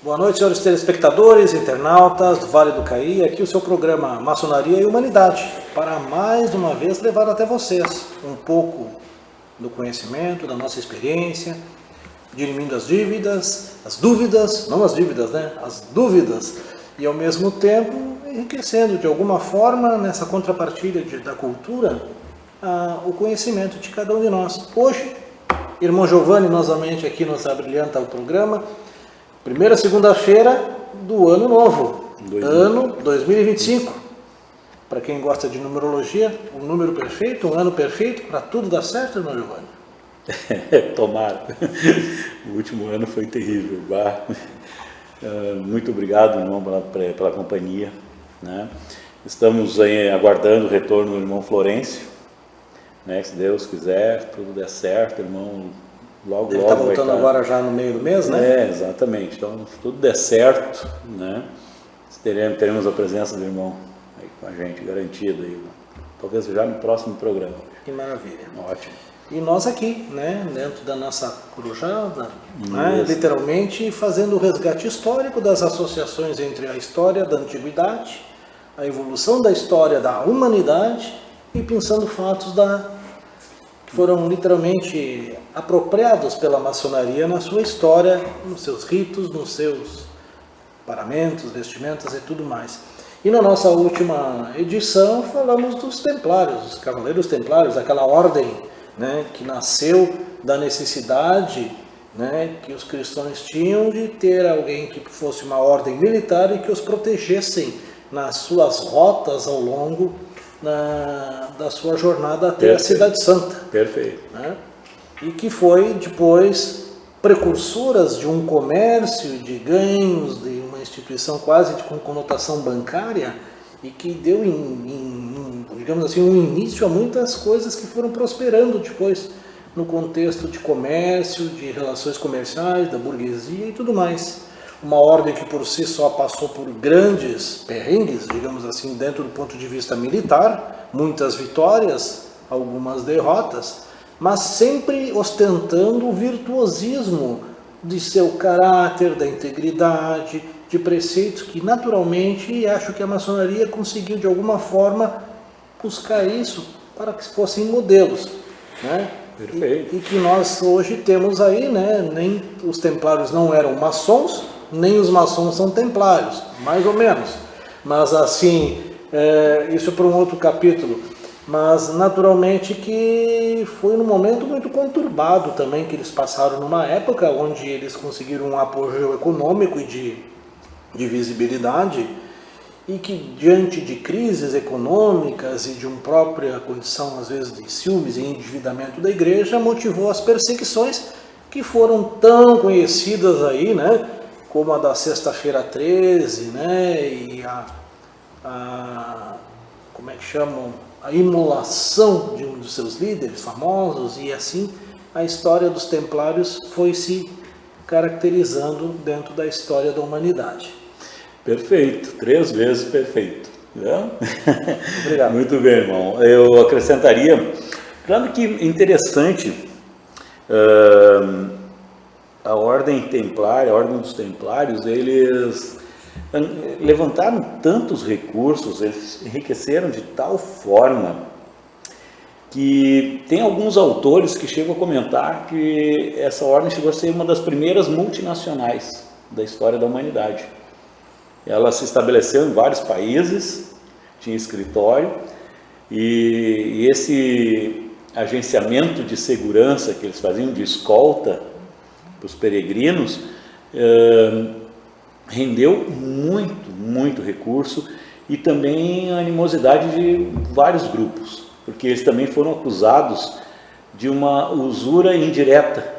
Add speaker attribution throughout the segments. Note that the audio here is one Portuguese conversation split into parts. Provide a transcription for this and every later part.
Speaker 1: Boa noite, senhores telespectadores, internautas do Vale do Caí. Aqui o seu programa Maçonaria e Humanidade, para mais uma vez levar até vocês um pouco do conhecimento, da nossa experiência, dirimindo as dúvidas, não as dívidas, né? As dúvidas, e ao mesmo tempo enriquecendo de alguma forma nessa contrapartida da cultura o conhecimento de cada um de nós. Hoje, irmão Giovanni novamente aqui nos abrilhanta o programa. Primeira segunda-feira do ano novo, ano 2025. Para quem gosta de numerologia, um número perfeito, um ano perfeito, para tudo dar certo, irmão Giovanni?
Speaker 2: Tomara. O último ano foi terrível. Muito obrigado, irmão, pela companhia. Né? Estamos aí aguardando o retorno do irmão Florencio. Né? Se Deus quiser, tudo der certo, irmão. Logo,
Speaker 1: ele está voltando agora já no meio do mês, né?
Speaker 2: Exatamente. Então, se tudo der certo, né? Teremos a presença do irmão aí com a gente, garantido aí. Talvez já no próximo programa.
Speaker 1: Que maravilha.
Speaker 2: Ótimo.
Speaker 1: E nós aqui, né? Dentro da nossa cruzada, né? Literalmente fazendo o resgate histórico das associações entre a história da antiguidade, a evolução da história da humanidade e pensando fatos que foram literalmente apropriados pela maçonaria na sua história, nos seus ritos, nos seus paramentos, vestimentas e tudo mais. E na nossa última edição falamos dos templários, os cavaleiros templários, aquela ordem, né, que nasceu da necessidade, né, que os cristãos tinham de ter alguém que fosse uma ordem militar e que os protegessem nas suas rotas ao longo da sua jornada até a Cidade Santa.
Speaker 2: Perfeito.
Speaker 1: Né? E que foi depois precursoras de um comércio de ganhos, de uma instituição quase com conotação bancária, e que deu, digamos assim, um início a muitas coisas que foram prosperando depois no contexto de comércio, de relações comerciais, da burguesia e tudo mais. Uma ordem que por si só passou por grandes perrengues, digamos assim, dentro do ponto de vista militar, muitas vitórias, algumas derrotas, mas sempre ostentando o virtuosismo de seu caráter, da integridade, de preceitos que naturalmente acho que a maçonaria conseguiu de alguma forma buscar isso para que fossem modelos, né?
Speaker 2: Perfeito.
Speaker 1: E que nós hoje temos aí, né? Nem os templários não eram maçons, nem os maçons são templários, mais ou menos. Mas assim, isso é para um outro capítulo. Mas naturalmente que foi num momento muito conturbado também que eles passaram, numa época onde eles conseguiram um apogeu econômico e de visibilidade, e que diante de crises econômicas e de uma própria condição às vezes de ciúmes e endividamento da igreja, motivou as perseguições que foram tão conhecidas aí, né, como a da Sexta-feira 13, né, e como é que chamam? A imolação de um dos seus líderes famosos, e assim a história dos templários foi se caracterizando dentro da história da humanidade.
Speaker 2: Perfeito, 3 vezes perfeito. Né?
Speaker 1: Obrigado.
Speaker 2: Muito bem, irmão. Eu acrescentaria, claro que interessante, a ordem templária, a ordem dos templários, eles levantaram tantos recursos, eles enriqueceram de tal forma que tem alguns autores que chegam a comentar que essa ordem chegou a ser uma das primeiras multinacionais da história da humanidade. Ela se estabeleceu em vários países, tinha escritório, e esse agenciamento de segurança que eles faziam, de escolta para os peregrinos, rendeu muito recurso e também a animosidade de vários grupos, porque eles também foram acusados de uma usura indireta.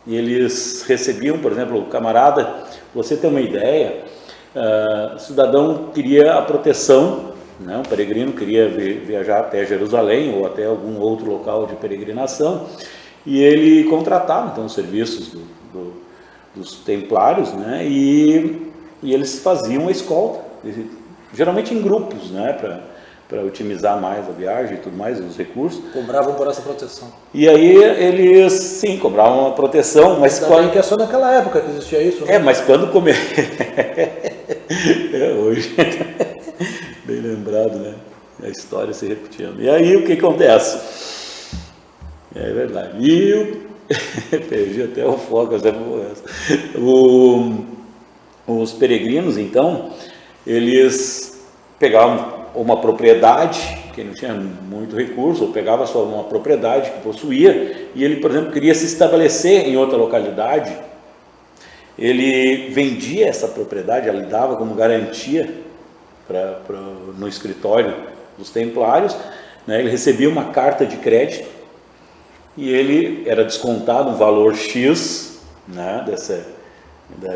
Speaker 2: E eles recebiam, por exemplo, o camarada, você tem uma ideia, o cidadão queria a proteção, né? Um peregrino queria viajar até Jerusalém ou até algum outro local de peregrinação, e ele contratava então os serviços dos templários, né? E eles faziam a escolta, geralmente em grupos, né? para otimizar mais a viagem e tudo mais, os recursos.
Speaker 1: Cobravam por essa proteção.
Speaker 2: E aí eles, sim, cobravam uma proteção, mas
Speaker 1: Ainda bem que é só naquela época que existia isso, né?
Speaker 2: mas quando hoje, bem lembrado, né? A história se repetindo. E aí o que acontece? É verdade. E eu perdi até o foco, os peregrinos, então, eles pegavam uma propriedade, que não tinha muito recurso, ou pegava só uma propriedade que possuía, e ele, por exemplo, queria se estabelecer em outra localidade, ele vendia essa propriedade, ela dava como garantia no escritório dos templários, né? Ele recebia uma carta de crédito, e ele era descontado um valor X, né,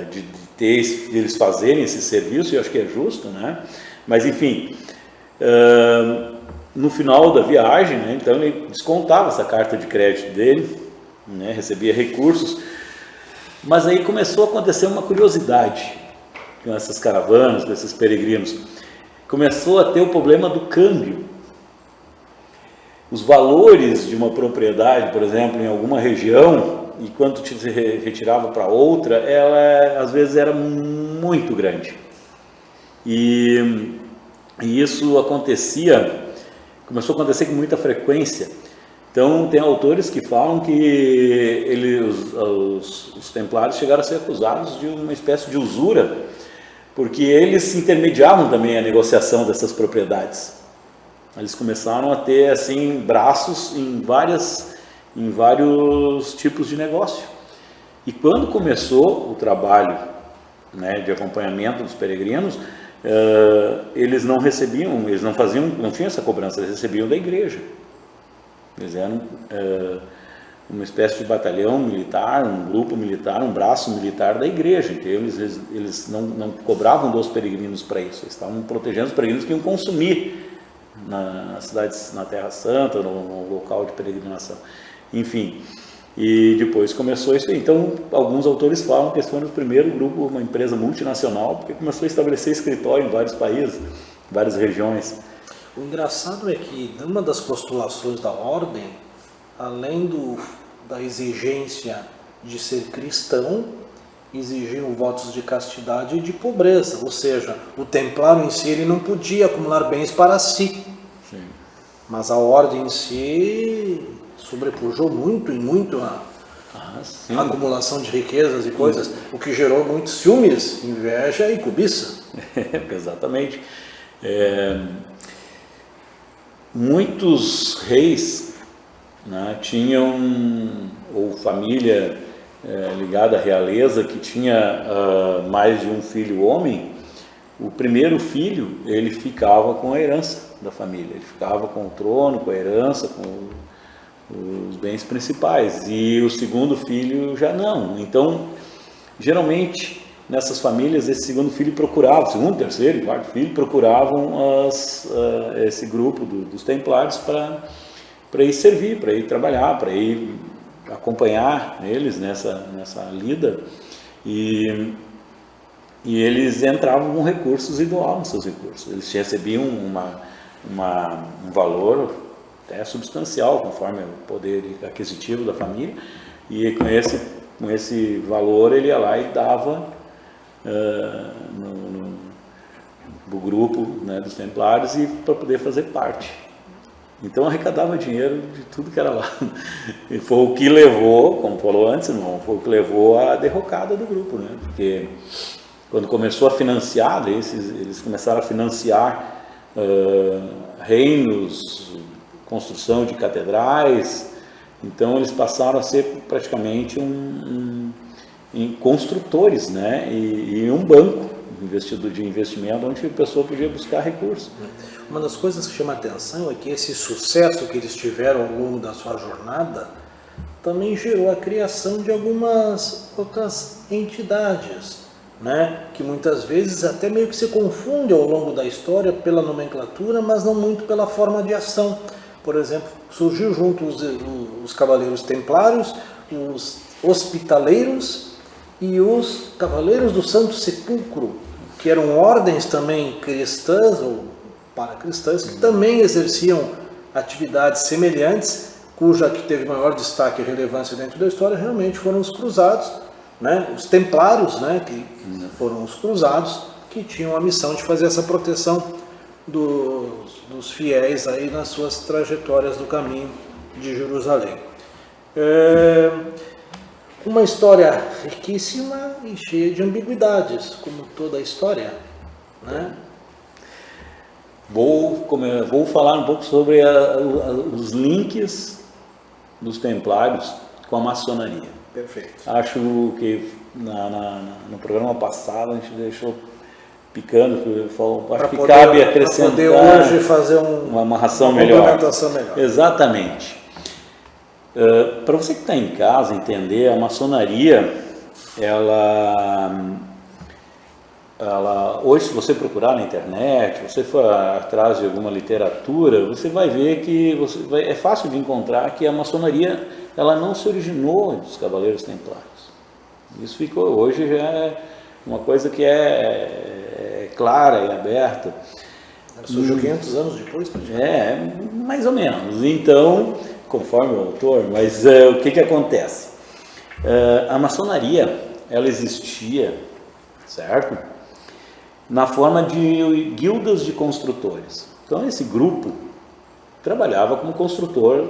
Speaker 2: de eles fazerem esse serviço, e eu acho que é justo, né? Mas enfim, no final da viagem, né, então ele descontava essa carta de crédito dele, né, recebia recursos, mas aí começou a acontecer uma curiosidade com essas caravanas, com esses peregrinos. Começou a ter o problema do câmbio. Os valores de uma propriedade, por exemplo, em alguma região, e quando se retirava para outra, ela às vezes era muito grande. E isso começou a acontecer com muita frequência. Então, tem autores que falam que os templários chegaram a ser acusados de uma espécie de usura, porque eles intermediavam também a negociação dessas propriedades. Eles começaram a ter assim braços em vários tipos de negócio. E quando começou o trabalho, né, de acompanhamento dos peregrinos, eles não tinham essa cobrança, eles recebiam da igreja. Eles eram uma espécie de batalhão militar, um grupo militar, um braço militar da igreja. Então eles não cobravam dos peregrinos para isso, eles estavam protegendo os peregrinos que iam consumir nas cidades, na Terra Santa, no local de peregrinação, enfim. E depois começou isso aí. Então, alguns autores falam que esse foi o primeiro grupo, uma empresa multinacional, porque começou a estabelecer escritório em vários países, várias regiões.
Speaker 1: O engraçado é que, uma das postulações da ordem, além da exigência de ser cristão, exigiam votos de castidade e de pobreza, ou seja, o templário em si ele não podia acumular bens para si.
Speaker 2: Sim.
Speaker 1: Mas a ordem em si sobrepujou muito a acumulação de riquezas e coisas, o que gerou muitos ciúmes, inveja e cobiça.
Speaker 2: Exatamente. Muitos reis, né, tinham, ou família ligada à realeza, que tinha mais de um filho homem. O primeiro filho, ele ficava com a herança da família, ele ficava com o trono, com a herança, com os bens principais, e o segundo filho já não. Então, geralmente, nessas famílias, esse segundo filho procurava, segundo, terceiro e quarto filho procuravam esse grupo dos templários para ir servir, para ir trabalhar, para ir acompanhar eles nessa lida, e eles entravam com recursos e doavam seus recursos. Eles recebiam um valor até substancial, conforme o poder aquisitivo da família, e com esse valor ele ia lá e dava no grupo, né, dos templários, e para poder fazer parte. Então arrecadava dinheiro de tudo que era lá. E foi o que levou, como falou antes, irmão, foi o que levou à derrocada do grupo, né? Porque quando começou a financiar, eles começaram a financiar reinos, construção de catedrais. Então eles passaram a ser praticamente construtores, né? E um banco de investimento onde a pessoa podia buscar recursos.
Speaker 1: Uma das coisas que chama a atenção é que esse sucesso que eles tiveram ao longo da sua jornada também gerou a criação de algumas outras entidades, né? Que muitas vezes até meio que se confunde ao longo da história pela nomenclatura, mas não muito pela forma de ação. Por exemplo, surgiu junto os cavaleiros templários, os hospitaleiros e os cavaleiros do Santo Sepulcro, que eram ordens também cristãs ou paracristãs, que também exerciam atividades semelhantes, cuja que teve maior destaque e relevância dentro da história realmente foram os cruzados, né? Os templários, né? Que foram os cruzados, que tinham a missão de fazer essa proteção dos fiéis aí nas suas trajetórias do caminho de Jerusalém. Uma história riquíssima e cheia de ambiguidades, como toda a história, né?
Speaker 2: Vou falar um pouco sobre os links dos templários com a maçonaria.
Speaker 1: Perfeito.
Speaker 2: Acho que no programa passado a gente deixou picando, acho que cabe acrescentar
Speaker 1: poder hoje fazer
Speaker 2: uma amarração melhor.
Speaker 1: Complementação melhor.
Speaker 2: Exatamente. Para você que está em casa entender, a maçonaria, ela hoje, se você procurar na internet, você for atrás de alguma literatura, você vai ver que é fácil de encontrar que a maçonaria ela não se originou dos Cavaleiros Templários. Isso ficou, hoje já é uma coisa que é clara e aberta.
Speaker 1: Surgiu 500 anos depois?
Speaker 2: Mais ou menos. Então, conforme o autor, mas o que acontece? A maçonaria, ela existia, certo? Na forma de guildas de construtores. Então, esse grupo trabalhava como construtor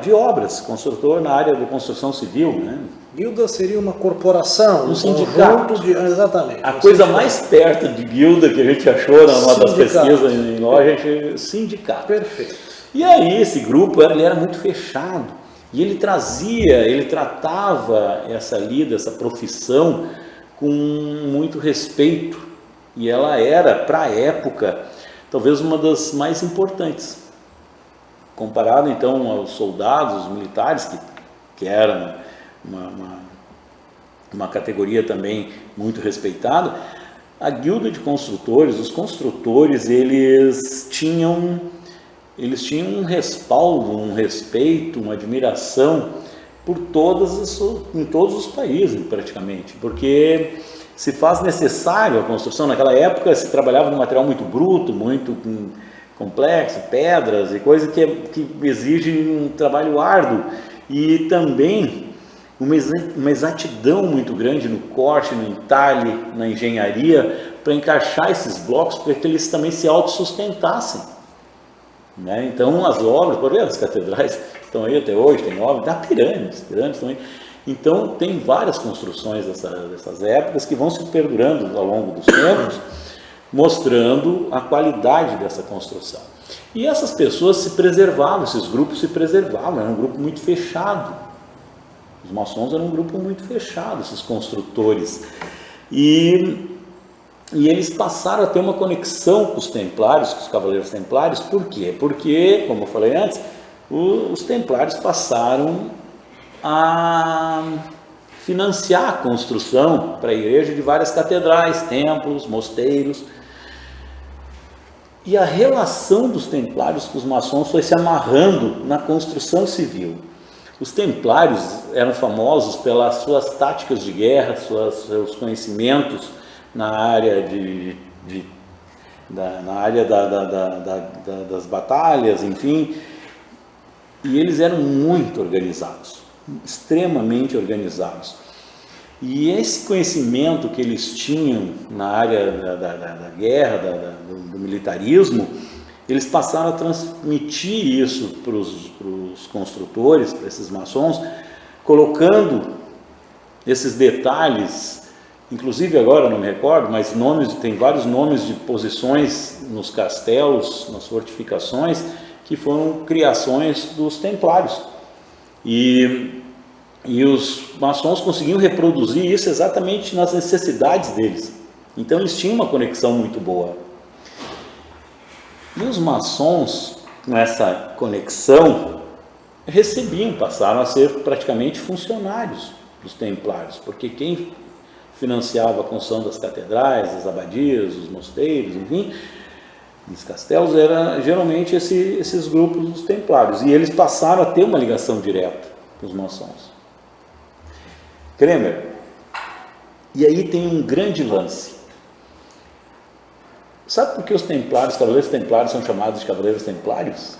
Speaker 2: de obras, construtor na área de construção civil, né?
Speaker 1: Guilda seria uma corporação,
Speaker 2: um sindicato.
Speaker 1: Exatamente.
Speaker 2: A coisa mais perto de guilda que a gente achou numa das pesquisas em loja é sindicato.
Speaker 1: Perfeito.
Speaker 2: E aí esse grupo ele era muito fechado e ele tratava essa lida, essa profissão com muito respeito, e ela era, para a época, talvez uma das mais importantes, comparado então aos soldados, os militares, que eram uma categoria também muito respeitada. A guilda de construtores, os construtores, eles tinham um respaldo, um respeito, uma admiração por em todos os países praticamente, porque se faz necessário a construção. Naquela época se trabalhava num material muito bruto, muito complexo, pedras e coisas que exigem um trabalho árduo e também uma exatidão muito grande no corte, no entalhe, na engenharia, para encaixar esses blocos para que eles também se autossustentassem, né? Então as obras, por exemplo, as catedrais estão aí até hoje, tem obras, da pirâmides também. Então tem várias construções dessas épocas que vão se perdurando ao longo dos tempos, mostrando a qualidade dessa construção. E essas pessoas se preservavam, esses grupos se preservavam, era um grupo muito fechado. Os maçons eram um grupo muito fechado, esses construtores. E eles passaram a ter uma conexão com os templários, com os cavaleiros templários. Por quê? Porque, como eu falei antes, os templários passaram a financiar a construção para a igreja de várias catedrais, templos, mosteiros. E a relação dos templários com os maçons foi se amarrando na construção civil. Os templários eram famosos pelas suas táticas de guerra, seus conhecimentos na área das batalhas, enfim, e eles eram muito organizados, extremamente organizados. E esse conhecimento que eles tinham na área da guerra, do militarismo, eles passaram a transmitir isso para os construtores, para esses maçons, colocando esses detalhes, inclusive agora não me recordo, mas tem vários nomes de posições nos castelos, nas fortificações, que foram criações dos templários. E os maçons conseguiam reproduzir isso exatamente nas necessidades deles. Então eles tinham uma conexão muito boa. E os maçons, com essa conexão, passaram a ser praticamente funcionários dos templários, porque quem financiava a construção das catedrais, das abadias, dos mosteiros, enfim, dos castelos, eram geralmente esses grupos dos templários, e eles passaram a ter uma ligação direta com os maçons. Kremer, e aí tem um grande lance. Sabe por que os templários, cavaleiros templários são chamados de cavaleiros templários?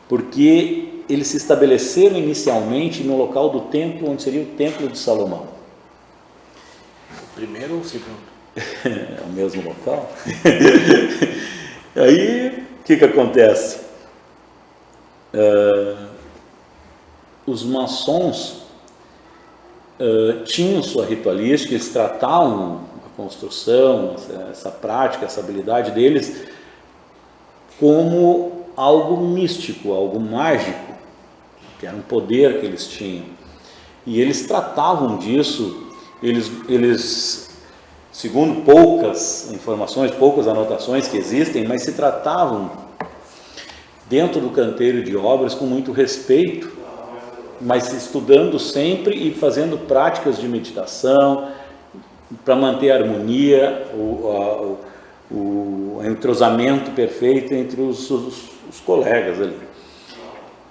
Speaker 2: Porque eles se estabeleceram inicialmente no local do templo, onde seria o Templo de Salomão.
Speaker 1: O primeiro ou o segundo?
Speaker 2: É o mesmo local. Aí, o que acontece? Os maçons tinham sua ritualística, eles tratavam a construção, essa prática, essa habilidade deles como algo místico, algo mágico, que era um poder que eles tinham. E eles tratavam disso, eles segundo poucas informações, poucas anotações que existem, mas se tratavam dentro do canteiro de obras com muito respeito, mas estudando sempre e fazendo práticas de meditação para manter a harmonia, o entrosamento perfeito entre os colegas ali.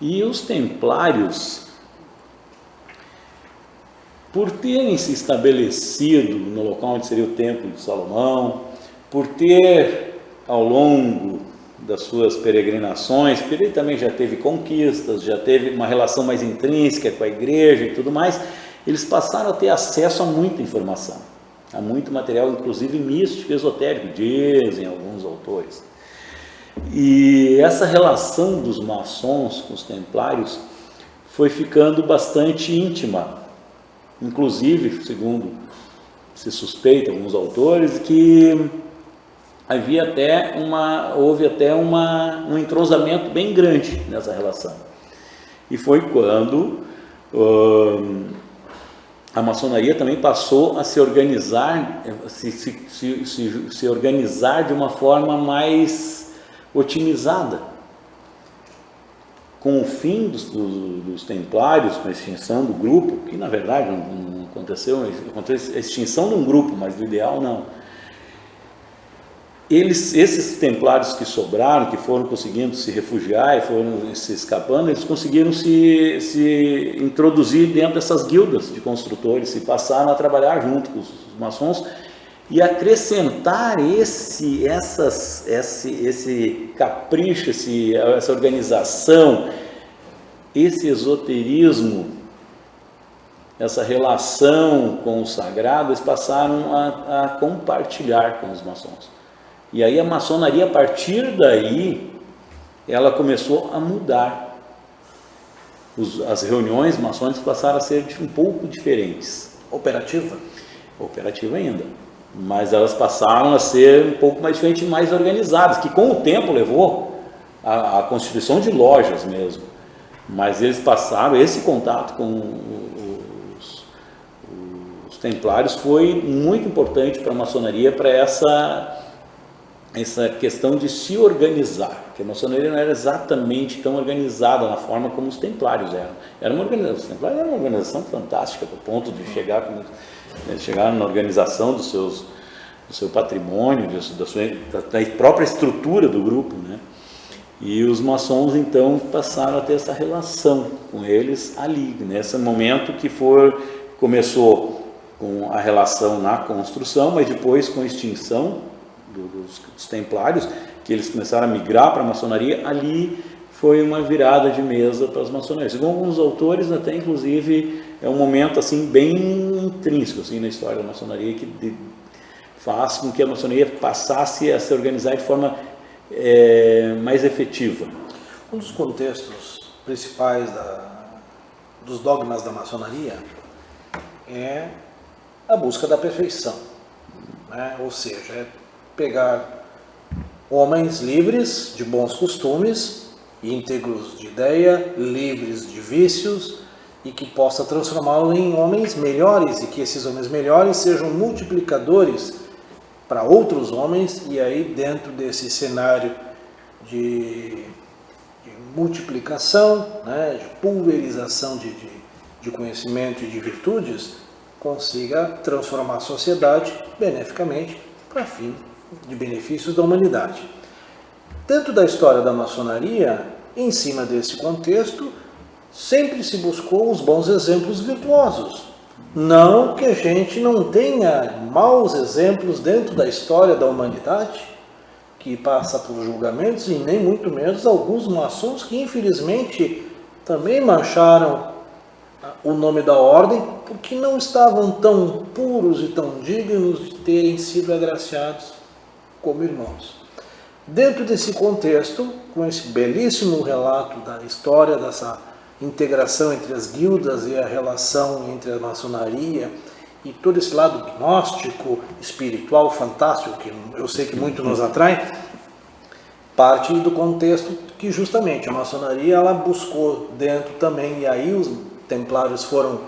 Speaker 2: E os templários, por terem se estabelecido no local onde seria o Templo de Salomão, por ter ao longo das suas peregrinações, porque ele também já teve conquistas, já teve uma relação mais intrínseca com a igreja e tudo mais, eles passaram a ter acesso a muita informação, a muito material, inclusive místico, esotérico, dizem alguns autores. E essa relação dos maçons com os templários foi ficando bastante íntima, inclusive, segundo se suspeita alguns autores, que houve até um entrosamento bem grande nessa relação. E foi quando a maçonaria também passou a se organizar, se organizar de uma forma mais otimizada. Com o fim dos templários, com a extinção do grupo, que na verdade não aconteceu a extinção de um grupo, mas do ideal não. Esses templários que sobraram, que foram conseguindo se refugiar e foram se escapando, eles conseguiram se introduzir dentro dessas guildas de construtores e passaram a trabalhar junto com os maçons e acrescentar esse capricho, essa organização, esse esoterismo, essa relação com o sagrado, eles passaram a compartilhar com os maçons. E aí a maçonaria, a partir daí, ela começou a mudar. As reuniões maçônicas passaram a ser um pouco diferentes.
Speaker 1: Operativa?
Speaker 2: Operativa ainda. Mas elas passaram a ser um pouco mais diferentes e mais organizadas, que com o tempo levou à constituição de lojas mesmo. Mas eles passaram, esse contato com os templários foi muito importante para a maçonaria, para essa questão de se organizar, porque a maçonaria não era exatamente tão organizada na forma como os templários eram. Os templários eram uma organização fantástica, ao ponto de chegar na organização do seu patrimônio, da própria estrutura do grupo, né? E os maçons então passaram a ter essa relação com eles ali, nesse momento que começou com a relação na construção, mas depois com a extinção dos templários, que eles começaram a migrar para a maçonaria, ali foi uma virada de mesa para as maçonarias. Segundo alguns autores, até inclusive é um momento assim bem intrínseco assim, na história da maçonaria, que faz com que a maçonaria passasse a se organizar de forma mais efetiva.
Speaker 1: Um dos contextos principais dos dogmas da maçonaria é a busca da perfeição, né? Ou seja, é pegar homens livres de bons costumes, íntegros de ideia, livres de vícios, e que possa transformá-los em homens melhores, e que esses homens melhores sejam multiplicadores para outros homens. E aí, dentro desse cenário de multiplicação, né, de pulverização de conhecimento e de virtudes, consiga transformar a sociedade beneficamente para fim de benefícios da humanidade. Dentro da história da maçonaria, em cima desse contexto, sempre se buscou os bons exemplos virtuosos, Não que a gente não tenha maus exemplos dentro da história da humanidade, que passa por julgamentos, e nem muito menos alguns maçons que infelizmente também mancharam o nome da ordem, porque não estavam tão puros e tão dignos de terem sido agraciados como irmãos. Dentro desse contexto, com esse belíssimo relato da história dessa integração entre as guildas e a relação entre a maçonaria e todo esse lado gnóstico, espiritual, fantástico, que eu sei que muito nos atrai, parte do contexto que justamente a maçonaria ela buscou dentro também, e aí os templários foram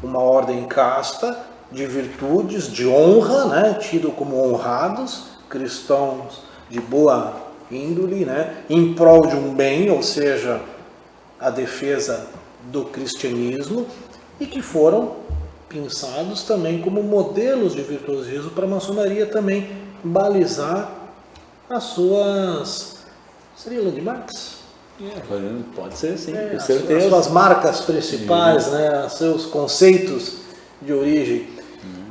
Speaker 1: uma ordem casta de virtudes, de honra, né, tido como honrados, cristãos de boa índole, né, em prol de um bem, ou seja, a defesa do cristianismo, e que foram pensados também como modelos de virtuosismo para a maçonaria também balizar as suas... seria landmarks?
Speaker 2: Pode ser, sim, com certeza.
Speaker 1: As suas marcas principais, né, os seus conceitos de origem.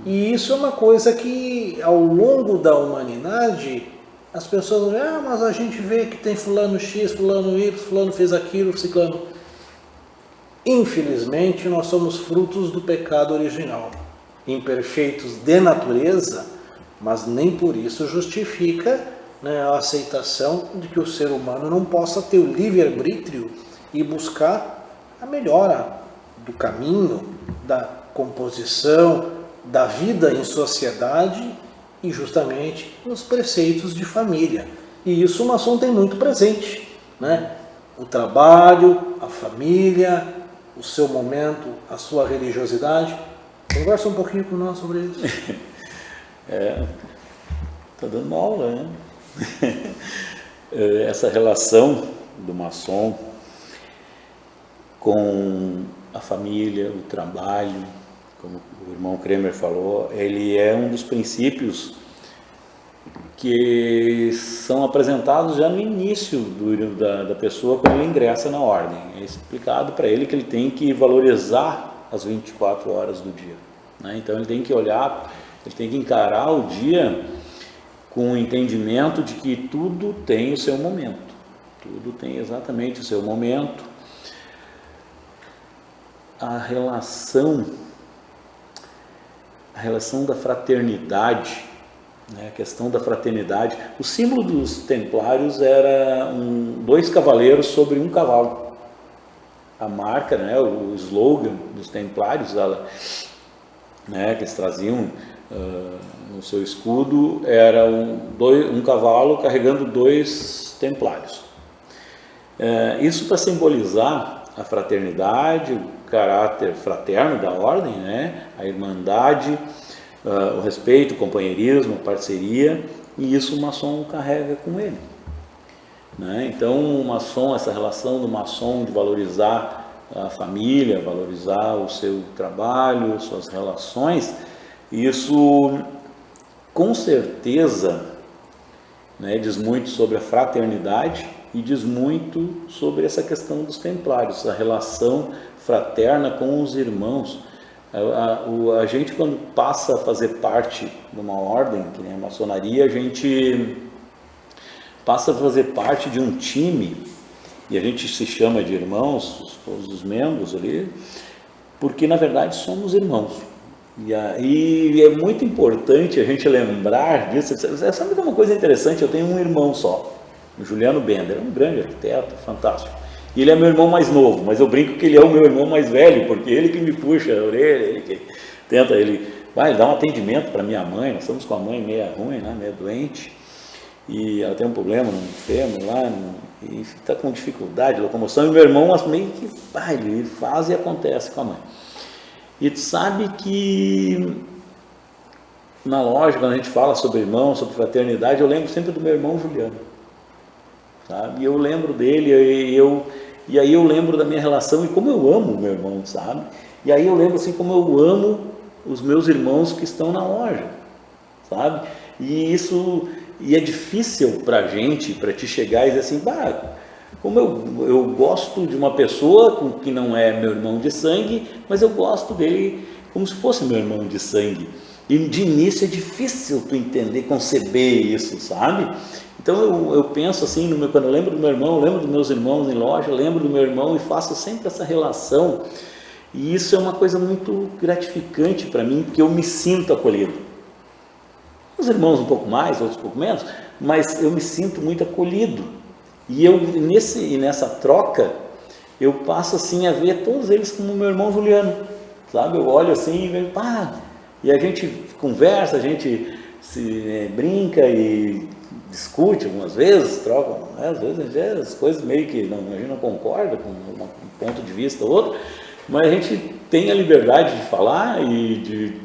Speaker 1: E isso é uma coisa que ao longo da humanidade as pessoas dizem, mas a gente vê que tem fulano X, fulano Y, fulano fez aquilo, ciclano. Infelizmente nós somos frutos do pecado original, imperfeitos de natureza, mas nem por isso justifica, né, a aceitação de que o ser humano não possa ter o livre-arbítrio e buscar a melhora do caminho, da composição, da vida em sociedade e justamente nos preceitos de família. E isso o maçom tem muito presente, né? O trabalho, a família, o seu momento, a sua religiosidade. Conversa um pouquinho com nós sobre isso.
Speaker 2: Está dando aula, né? Essa relação do maçom com a família, o trabalho, como o irmão Kremer falou, ele é um dos princípios que são apresentados já no início da pessoa quando ele ingressa na ordem. É explicado para ele que ele tem que valorizar as 24 horas do dia, né? Então ele tem que olhar, ele tem que encarar o dia com o entendimento de que tudo tem o seu momento, tudo tem exatamente o seu momento. A relação da fraternidade, né, a questão da fraternidade, o símbolo dos templários era dois cavaleiros sobre um cavalo. A marca, né, o slogan dos templários, né, que eles traziam no seu escudo, era um cavalo carregando dois templários. Isso para simbolizar a fraternidade, o caráter fraterno da ordem, né, a irmandade, o respeito, o companheirismo, a parceria, e isso o maçom carrega com ele, né? Então o maçom, essa relação do maçom de valorizar a família, valorizar o seu trabalho, suas relações, isso com certeza, né, diz muito sobre a fraternidade e diz muito sobre essa questão dos templários, a relação fraterna com os irmãos. A gente, quando passa a fazer parte de uma ordem, que nem a maçonaria, a gente passa a fazer parte de um time, e a gente se chama de irmãos, todos os membros ali, porque na verdade somos irmãos. E é muito importante a gente lembrar disso. Sabe que é uma coisa interessante? Eu tenho um irmão só, o Juliano Bender, um grande arquiteto, fantástico. E ele é meu irmão mais novo, mas eu brinco que ele é o meu irmão mais velho, porque ele que me puxa a orelha, ele que tenta, ele dá um atendimento para minha mãe. Nós estamos com a mãe meia ruim, né, meia doente, e ela tem um problema no fêmur lá, e está com dificuldade de locomoção, e meu irmão meio que ele faz e acontece com a mãe. E tu sabe que na loja, quando a gente fala sobre irmão, sobre fraternidade, eu lembro sempre do meu irmão Juliano, sabe? E eu lembro dele, e aí eu lembro da minha relação e como eu amo o meu irmão, sabe? E aí eu lembro assim como eu amo os meus irmãos que estão na loja, sabe? E é difícil pra gente, pra te chegar e dizer assim, como eu gosto de uma pessoa que não é meu irmão de sangue, mas eu gosto dele como se fosse meu irmão de sangue. E de início é difícil tu entender, conceber isso, sabe? Então eu penso assim, quando eu lembro do meu irmão, eu lembro dos meus irmãos em loja, eu lembro do meu irmão e faço sempre essa relação. E isso é uma coisa muito gratificante para mim, porque eu me sinto acolhido. Os irmãos um pouco mais, outros um pouco menos, mas eu me sinto muito acolhido. E nessa troca, eu passo assim a ver todos eles como meu irmão Juliano, sabe? Eu olho assim e vejo, e a gente conversa, a gente se brinca e discute algumas vezes, troca, né? Às vezes as coisas meio que a gente não concorda com um ponto de vista ou outro, mas a gente tem a liberdade de falar e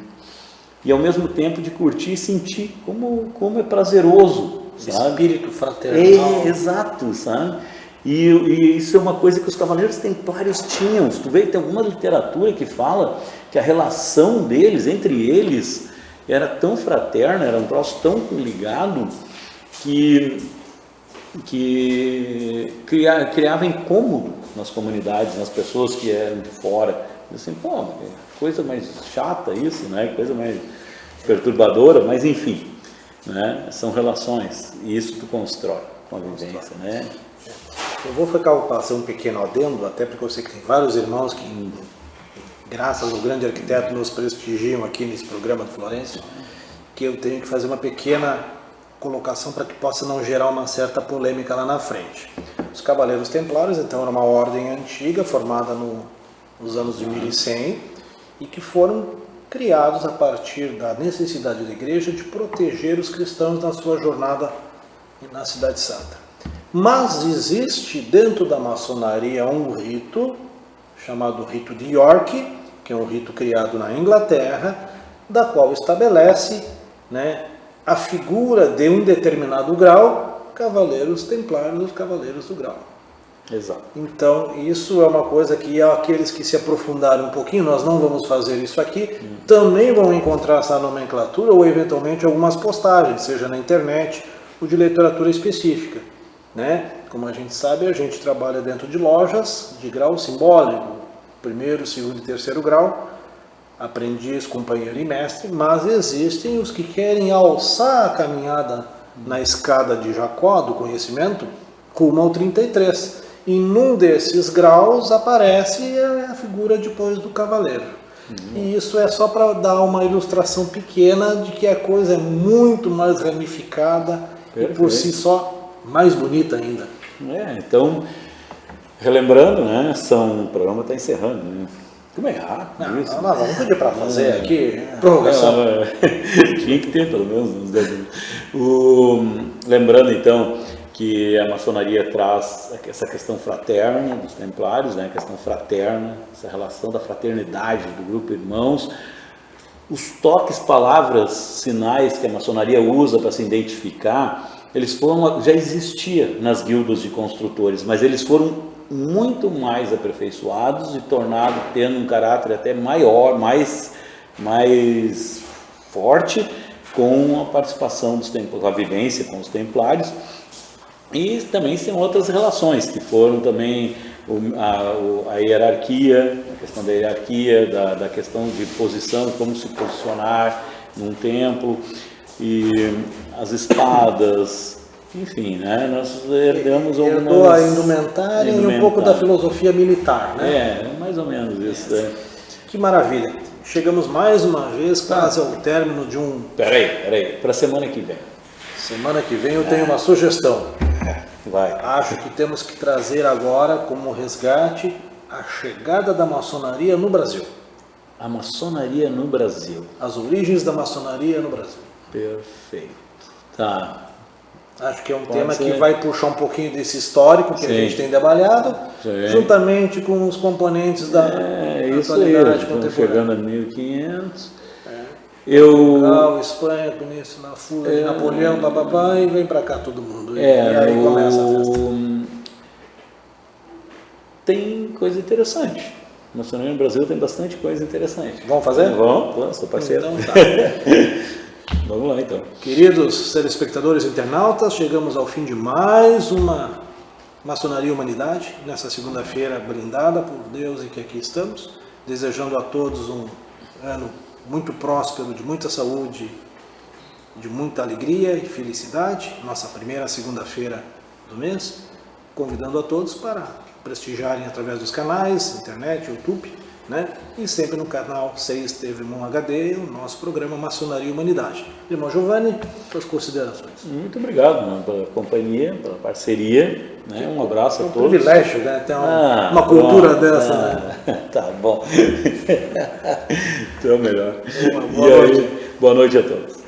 Speaker 2: ao mesmo tempo de curtir e sentir como é prazeroso, sabe?
Speaker 1: Espírito fraternal.
Speaker 2: Exato, sabe? E isso é uma coisa que os cavaleiros templários tinham. Tu vê que tem alguma literatura que fala que a relação deles, entre eles, era tão fraterna, era um troço tão ligado, que criava incômodo nas comunidades, nas pessoas que eram de fora. Assim, coisa mais chata isso, né? Coisa mais perturbadora, mas enfim, né? São relações, e isso tu constrói com a vivência, né?
Speaker 1: Eu vou fazer um pequeno adendo, até porque eu sei que tem vários irmãos que, graças ao grande arquiteto, nos prestigiam aqui nesse programa do Florencio, que eu tenho que fazer uma pequena colocação para que possa não gerar uma certa polêmica lá na frente. Os Cavaleiros Templários, então, era uma ordem antiga, formada nos anos de 1100, e que foram criados a partir da necessidade da igreja de proteger os cristãos na sua jornada na Cidade Santa. Mas existe dentro da maçonaria um rito chamado rito de York, que é um rito criado na Inglaterra, da qual estabelece, né, a figura de um determinado grau, Cavaleiros Templários, os Cavaleiros do Grau.
Speaker 2: Exato.
Speaker 1: Então, isso é uma coisa que aqueles que se aprofundarem um pouquinho, nós não vamos fazer isso aqui, também vão encontrar essa nomenclatura ou eventualmente algumas postagens, seja na internet ou de literatura específica, né? Como a gente sabe, a gente trabalha dentro de lojas de grau simbólico, primeiro, segundo e terceiro grau, aprendiz, companheiro e mestre, mas existem os que querem alçar a caminhada na escada de Jacó, do conhecimento, rumo ao 33. E num desses graus aparece a figura depois do cavaleiro. E isso é só para dar uma ilustração pequena de que a coisa é muito mais ramificada. Perfeito. E por si só mais bonita ainda.
Speaker 2: Então, relembrando, né, o programa está encerrando, né? Como é rápido isso?
Speaker 1: Não, vamos pedir para fazer aqui prorrogação.
Speaker 2: Tinha que ter pelo menos uns 10 minutos. Lembrando então que a maçonaria traz essa questão fraterna dos templários, né? A questão fraterna, essa relação da fraternidade do grupo irmãos. Os toques, palavras, sinais que a maçonaria usa para se identificar, já existia nas guildas de construtores, mas eles foram muito mais aperfeiçoados e tendo um caráter até maior, mais forte, com a participação dos templários, a vivência com os templários. E também tem outras relações que foram também a hierarquia, a questão da hierarquia, da questão de posição, como se posicionar num templo, e as espadas, enfim, né? Nós herdamos
Speaker 1: a indumentária e um pouco da filosofia militar, né?
Speaker 2: Mais ou menos isso.
Speaker 1: Que maravilha! Chegamos mais uma vez quase ao término de um...
Speaker 2: Peraí, para a semana que vem.
Speaker 1: Semana que vem eu tenho uma sugestão.
Speaker 2: Vai.
Speaker 1: Acho que temos que trazer agora como resgate a chegada da maçonaria no Brasil.
Speaker 2: A maçonaria no Brasil.
Speaker 1: As origens da maçonaria no Brasil.
Speaker 2: Perfeito. Tá.
Speaker 1: Acho que é um tema que vai puxar um pouquinho desse histórico que a gente tem trabalhado, juntamente com os componentes da atualidade contemporânea.
Speaker 2: Chegando a 1500.
Speaker 1: Portugal, Espanha, Península, Fula, Napoleão, papapá, e vem pra cá todo mundo. E aí começa a festa.
Speaker 2: Tem coisa interessante. A maçonaria no Brasil tem bastante coisa interessante.
Speaker 1: Vamos fazer?
Speaker 2: Vamos, sou parceiro.
Speaker 1: Então tá.
Speaker 2: Vamos lá então.
Speaker 1: Queridos telespectadores internautas, chegamos ao fim de mais uma Maçonaria Humanidade, nessa segunda-feira brindada por Deus e que aqui estamos, desejando a todos um ano muito próspero, de muita saúde, de muita alegria e felicidade, nossa primeira segunda-feira do mês, convidando a todos para prestigiarem através dos canais, internet, YouTube, né? E sempre no canal 6 TV Mon HD, o nosso programa Maçonaria e Humanidade. Irmão Giovanni, suas considerações.
Speaker 2: Muito obrigado, mano, pela companhia, pela parceria, né? Um abraço a todos.
Speaker 1: Privilégio, né? Ter uma cultura dessa, né?
Speaker 2: Tá bom. Então melhor.
Speaker 1: Boa noite.
Speaker 2: Boa noite a todos.